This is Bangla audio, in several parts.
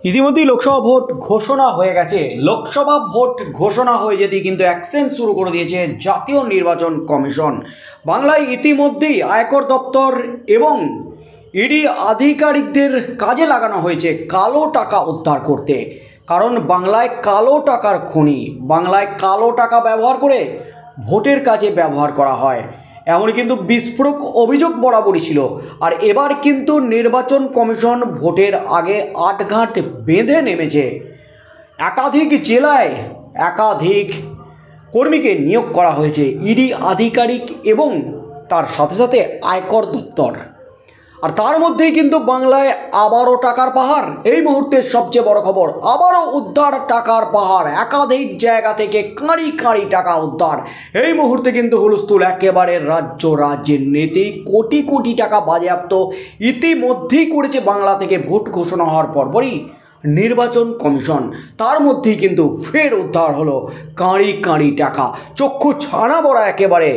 ইতিমধ্যেই লোকসভা ভোট ঘোষণা হয়ে গেছে। লোকসভা ভোট ঘোষণা হয়ে যেতেই কিন্তু অ্যাকশন শুরু করে দিয়েছে জাতীয় নির্বাচন কমিশন। বাংলায় ইতিমধ্যেই আয়কর দপ্তর এবং ইডি আধিকারিকদের কাজে লাগানো হয়েছে কালো টাকা উদ্ধার করতে। কারণ বাংলায় কালো টাকার খনি, বাংলায় কালো টাকা ব্যবহার করে ভোটের কাজে ব্যবহার করা হয়, এমনই কিন্তু বিস্ফোরক অভিযোগ বরাবরই ছিল। আর এবার কিন্তু নির্বাচন কমিশন ভোটের আগে আটঘাট বেঁধে নেমেছে। একাধিক জেলায় একাধিক কর্মীকে নিয়োগ করা হয়েছে, ইডি আধিকারিক এবং তার সাথে সাথে আয়কর দপ্তর। আর তার মধ্যেই কিন্তু বাংলায় আবারও টাকার পাহাড়। এই মুহূর্তের সবচেয়ে বড় খবর, আবারও উদ্ধার টাকার পাহাড়। একাধিক জায়গা থেকে কাঁড়ি কাঁড়ি টাকা উদ্ধার। এই মুহূর্তে কিন্তু হুলস্থুল একেবারে রাজ্যের নীতি। কোটি কোটি টাকা বাজেয়াপ্ত ইতিমধ্যেই করেছে বাংলা থেকে ভোট ঘোষণা হওয়ার পরপরই নির্বাচন কমিশন। তার মধ্যেই কিন্তু ফের উদ্ধার হলো কাঁড়ি কাঁড়ি টাকা। চক্ষু ছানা বড়া একেবারে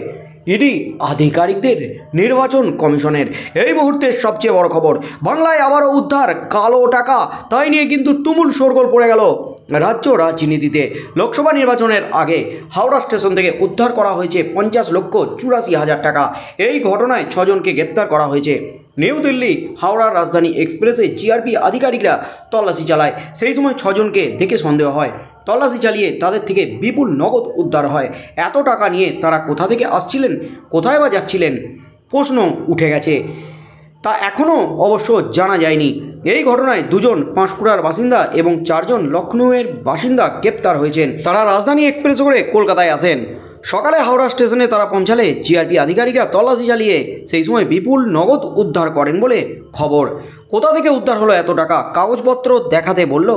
ইডি আধিকারিকদের, নির্বাচন কমিশনের। এই মুহূর্তের সবচেয়ে বড় খবর, বাংলায় আবারও উদ্ধার কালো টাকা। তাই নিয়ে কিন্তু তুমুল শোরগোল পড়ে গেল রাজ্য রাজনীতিতে। লোকসভা নির্বাচনের আগে হাওড়া স্টেশন থেকে উদ্ধার করা হয়েছে 50,84,000 টাকা। এই ঘটনায় 6 জনকে গ্রেপ্তার করা হয়েছে। নিউ দিল্লি হাওড়ার রাজধানী এক্সপ্রেসে জিআরপি আধিকারিকরা তল্লাশি চালায়। সেই সময় 6 জনকে দেখে সন্দেহ হয়। তল্লাশি চালিয়ে তাদের থেকে বিপুল নগদ উদ্ধার হয়। এত টাকা নিয়ে তারা কোথা থেকে আসছিলেন, কোথায় বা যাচ্ছিলেন, প্রশ্ন উঠে গেছে। তা এখনও অবশ্য জানা যায়নি। এই ঘটনায় 2 জন পাঁশকুড়ার বাসিন্দা এবং 4 জন লখনউয়ের বাসিন্দা গ্রেপ্তার হয়েছেন। তারা রাজধানী এক্সপ্রেস করে কলকাতায় আসেন। সকালে হাওড়া স্টেশনে তারা পৌঁছালে জিআরপি আধিকারিকরা তল্লাশি চালিয়ে সেই সময় বিপুল নগদ উদ্ধার করেন বলে খবর। কোথা থেকে উদ্ধার হলো এত টাকা, কাগজপত্র দেখাতে বলল,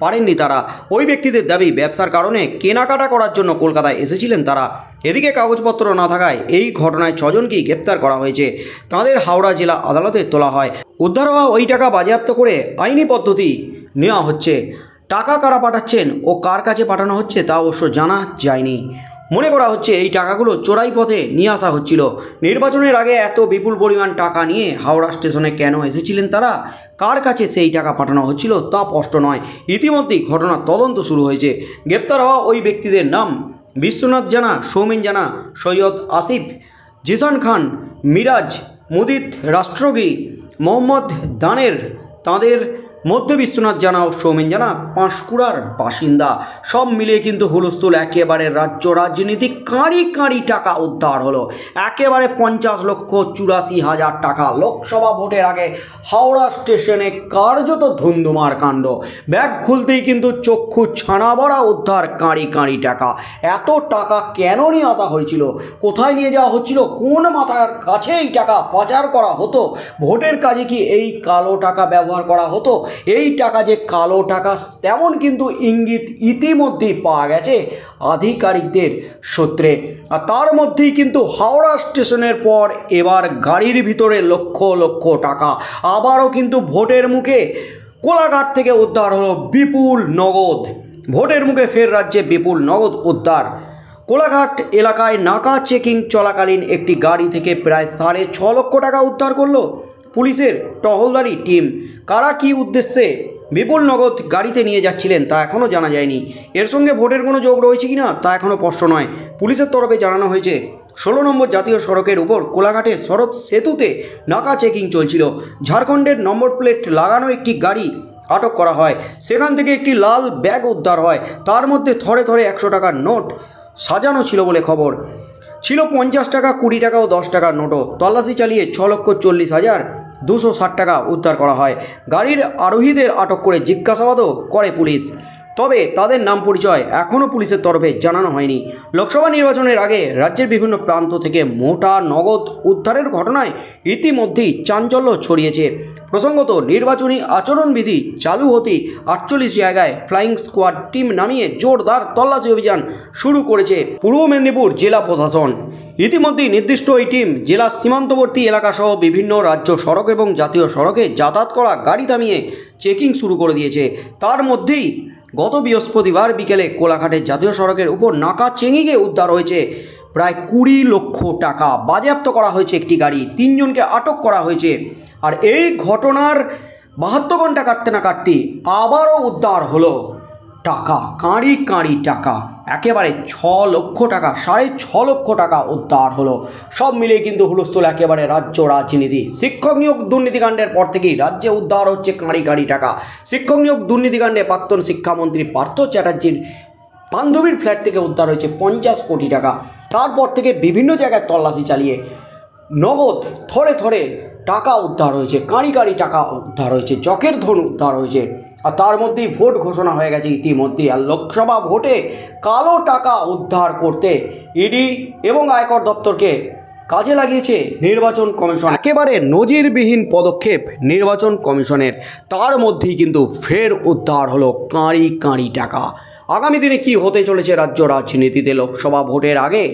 পারেননি তারা। ওই ব্যক্তিদের দাবি ব্যবসার কারণে কেনাকাটা করার জন্য কলকাতায় এসেছিলেন তারা। এদিকে কাগজপত্র না থাকায় এই ঘটনায় 6 জনকেই গ্রেপ্তার করা হয়েছে। তাদের হাওড়া জেলা আদালতে তোলা হয়। উদ্ধার হওয়া ওই টাকা বাজেয়াপ্ত করে আইনি পদ্ধতি নেওয়া হচ্ছে। টাকা কারা পাঠাচ্ছেন ও কার কাছে পাঠানো হচ্ছে তা অবশ্য জানা যায়নি। মনে করা হচ্ছে এই টাকাগুলো চোরাই পথে নিয়ে আসা হচ্ছিল। নির্বাচনের আগে এত বিপুল পরিমাণ টাকা নিয়ে হাওড়া স্টেশনে কেন এসেছিলেন তারা, কার কাছে সেই টাকা পাঠানো হচ্ছিল তা স্পষ্ট নয়। ইতিমধ্যেই ঘটনার তদন্ত শুরু হয়েছে। গ্রেপ্তার হওয়া ওই ব্যক্তিদের নাম বিশ্বনাথ জানা, সৌমেন জানা, সৈয়দ আসিফ, জিসান খান, মিরাজ, মুদিত রাষ্ট্রগী, মোহাম্মদ দানের। তাদের মধ্যে বিশ্বনাথ জানা ও সৌমেন জানা পাঁশকুড়ার বাসিন্দা। সব মিলিয়ে কিন্তু হুলস্থুল একেবারে রাজ্য রাজনীতি। কাঁড়ি কাঁড়ি টাকা উদ্ধার হলো, একেবারে 50,84,000 টাকা। লোকসভা ভোটের আগে হাওড়া স্টেশনে কার্যত ধুন্ধুমার কাণ্ড। ব্যাগ খুলতেই কিন্তু চক্ষু ছানা বড়া উদ্ধার কাঁড়ি কাঁড়ি টাকা। এত টাকা কেন নিয়ে আসা হয়েছিল, কোথায় নিয়ে যাওয়া হচ্ছিল, কোন মাথার কাছে এই টাকা পাচার করা হতো, ভোটের কাজে কি এই কালো টাকা ব্যবহার করা হতো? এই টাকা যে কালো টাকা তেমন কিন্তু ইঙ্গিত ইতিমধ্যেই পাওয়া গেছে আধিকারিকদের সূত্রে। আর তার মধ্যেই কিন্তু হাওড়া স্টেশনের পর এবার গাড়ির ভিতরে লক্ষ লক্ষ টাকা। আবারও কিন্তু ভোটের মুখে কোলাঘাট থেকে উদ্ধার হলো বিপুল নগদ। ভোটের মুখে ফের রাজ্যে বিপুল নগদ উদ্ধার। কোলাঘাট এলাকায় নাকা চেকিং চলাকালীন একটি গাড়ি থেকে প্রায় 6.5 লক্ষ টাকা উদ্ধার করলো পুলিশের টহলদারি টিম। কারা কী উদ্দেশ্যে বিপুল নগদ গাড়িতে নিয়ে যাচ্ছিলেন তা এখনও জানা যায়নি। এর সঙ্গে ভোটের কোনো যোগ রয়েছে কি না তা এখনও স্পষ্ট নয়। পুলিশের তরফে জানানো হয়েছে 16 নম্বর জাতীয় সড়কের উপর কোলাঘাটের শরৎ সেতুতে নাকা চেকিং চলছিল। ঝাড়খণ্ডের নম্বর প্লেট লাগানো একটি গাড়ি আটক করা হয়। সেখান থেকে একটি লাল ব্যাগ উদ্ধার হয়। তার মধ্যে থরে থরে 100 টাকার নোট সাজানো ছিল বলে খবর। ছিল 50 টাকা, 20 টাকা ও 10 টাকার নোটও। তল্লাশি চালিয়ে 6,40,260 টাকা উদ্ধার করা হয়। গাড়ির আরোহীদের আটক করে জিজ্ঞাসাবাদও করে পুলিশ। তবে তাদের নাম পরিচয় এখনও পুলিশের তরফে জানানো হয়নি। লোকসভা নির্বাচনের আগে রাজ্যের বিভিন্ন প্রান্ত থেকে মোটা নগদ উদ্ধারের ঘটনায় ইতিমধ্যেই চাঞ্চল্য ছড়িয়েছে। প্রসঙ্গত, নির্বাচনী আচরণবিধি চালু হতেই 48 জায়গায় ফ্লাইং স্কোয়াড টিম নামিয়ে জোরদার তল্লাশি অভিযান শুরু করেছে পূর্ব মেদিনীপুর জেলা প্রশাসন। ইতিমধ্যেই নির্দিষ্ট ওই টিম জেলার সীমান্তবর্তী এলাকাসহ বিভিন্ন রাজ্য সড়ক এবং জাতীয় সড়কে যাতায়াত করা গাড়ি থামিয়ে চেকিং শুরু করে দিয়েছে। তার মধ্যেই গত বৃহস্পতিবার বিকেলে কোলাঘাটের জাতীয় সড়কের উপর নাকা চেকিংয়ে উদ্ধার হয়েছে প্রায় 20 লক্ষ টাকা। বাজেয়াপ্ত করা হয়েছে একটি গাড়ি, 3 জনকে আটক করা হয়েছে। আর এই ঘটনার 72 ঘন্টা কাটতে না কাটতেই আবারও উদ্ধার হলো টাকা, কাঁড়ি কাঁড়ি টাকা, একেবারে 6 লক্ষ টাকা, 6.5 লক্ষ টাকা উদ্ধার হলো। সব মিলিয়ে কিন্তু হুলস্থুল একেবারে রাজ্য রাজনীতি। শিক্ষক নিয়োগ দুর্নীতিকাণ্ডের পর থেকেই রাজ্যে উদ্ধার হচ্ছে কাঁড়ি কাঁড়ি টাকা। শিক্ষক নিয়োগ দুর্নীতিকাণ্ডে প্রাক্তন শিক্ষামন্ত্রী পার্থ চ্যাটার্জির বান্ধবীর ফ্ল্যাট থেকে উদ্ধার হয়েছে 50 কোটি টাকা। তারপর থেকে বিভিন্ন জায়গায় তল্লাশি চালিয়ে নগদ থরে থরে টাকা উদ্ধার হয়েছে, কাঁড়ি কাঁড়ি টাকা উদ্ধার হয়েছে, চকের ধন উদ্ধার হয়েছে। আর তার মধ্যেই ভোট ঘোষণা হয়ে গেছে ইতিমধ্যেই। আর লোকসভা ভোটে কালো টাকা উদ্ধার করতে ইডি এবং আয়কর দপ্তরকে কাজে লাগিয়েছে নির্বাচন কমিশন। একেবারে নজিরবিহীন পদক্ষেপ নির্বাচন কমিশনের। তার মধ্যেই কিন্তু ফের উদ্ধার হলো কাঁড়ি কাঁড়ি টাকা। আগামী দিনে কি হতে চলেছে রাজ্য রাজনীতিতে লোকসভা ভোটের আগে,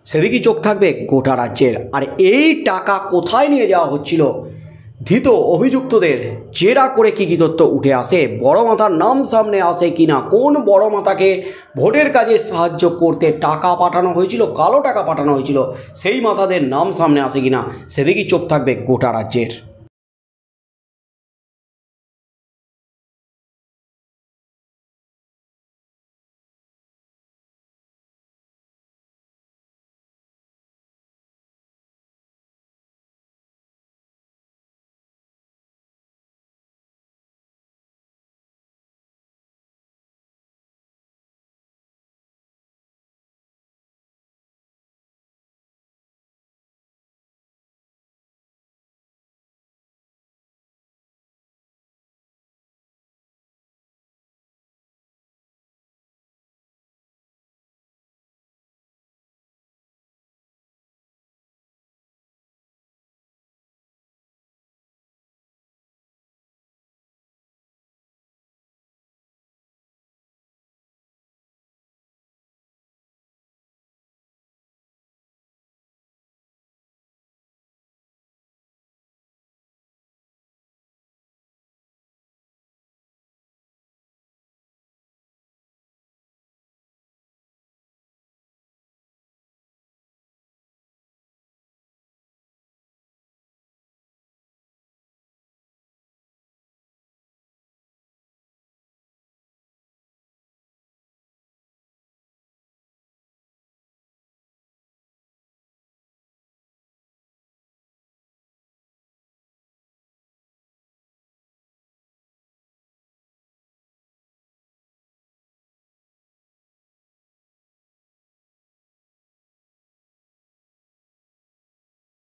সেদিকেই চোখ থাকবে গোটা রাজ্যের। আর এই টাকা কোথায় নিয়ে যাওয়া হচ্ছিল, ধৃত অভিযুক্তদের জেরা করে কী কী তথ্য উঠে আসে, বড় মাথার নাম সামনে আসে কিনা, কোন বড় মাথাকে ভোটের কাজে সাহায্য করতে টাকা পাঠানো হয়েছিল, কালো টাকা পাঠানো হয়েছিল, সেই মাথাদের নাম সামনে আসে কিনা, সেদিকেই চোখ থাকবে গোটা রাজ্যের।